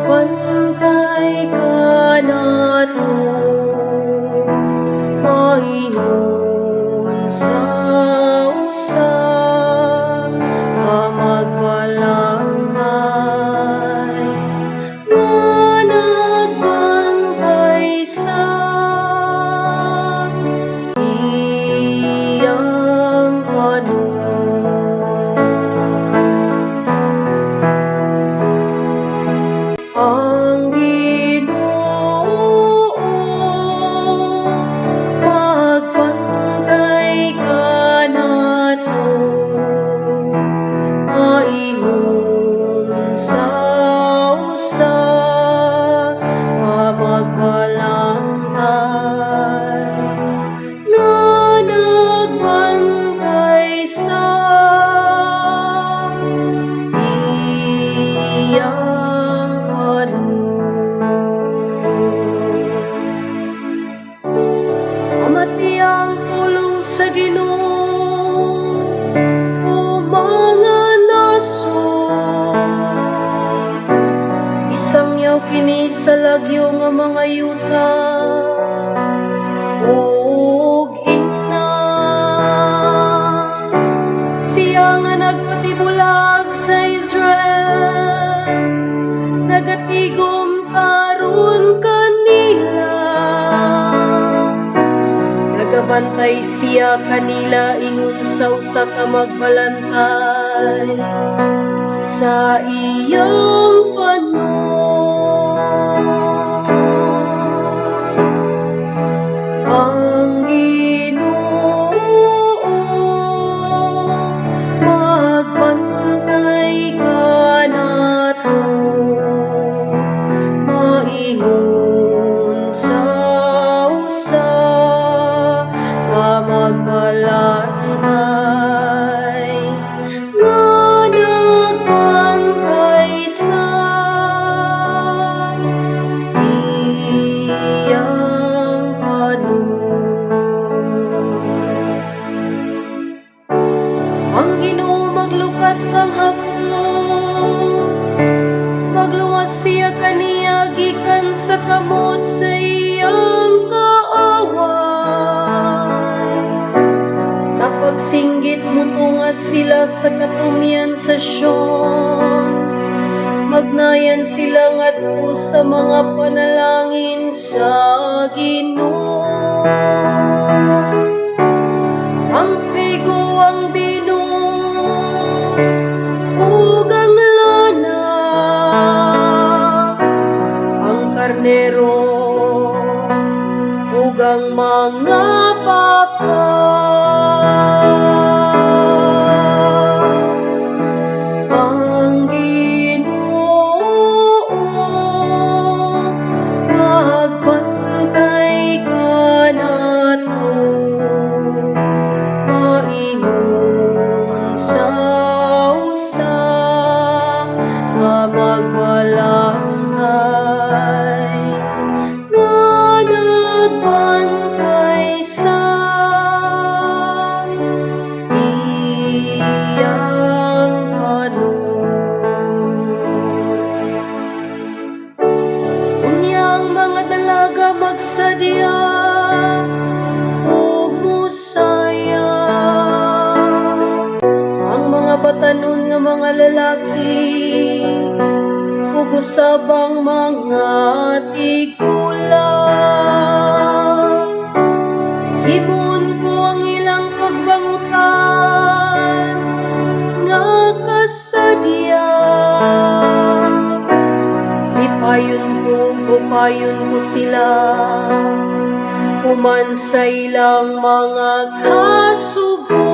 Magbantay ka nato, maingon sa usa, nga magbalangay, nga nagbantay sa iyang panahon. Ang Ginoo, magbantay ka nato, maingon sa usa, nga magbalangay, nga nagbantay sa iyang Amati ang pulong sa Ginoo, o mga nasod, isang yaw kini sa lagyo nga mga yuta, ug hina siya nga nagpatibulag sa Israel, nagatigom karon kanila, nagabantay siya kanila ingon sa usa ka magbalantay sa iyang panahon. Ang Ginoo, magbantay ka nato, maingon sa usa, nga magbalangay, nga nagbantay sa iyang panahon. Ang Ginoo maglukat ng hapon, magluwas siya kaniya gikan sa kamot sa iyang kaaway. Sa pagsinggit mutungas sila sa katumian sa Sion, magnayan sila ngadto sa mga panalangin sa Ginoo. Ang trigo, ang bino, ug ang lana, ang karnero, ug ang mga baka, ang Ginoo, magbantay ka nato, maingon sa usa, nga magbalangay, nga nagbantay sa iyang panahon. Unyang mga dalaga magsadya, ug musaya, ang mga batanon nga mga lalaki, ug usabang mga tigula, himon ko ang ilang pagbangutan, nga kasadya, upayon ko sila, human sa ilang mga kasubo.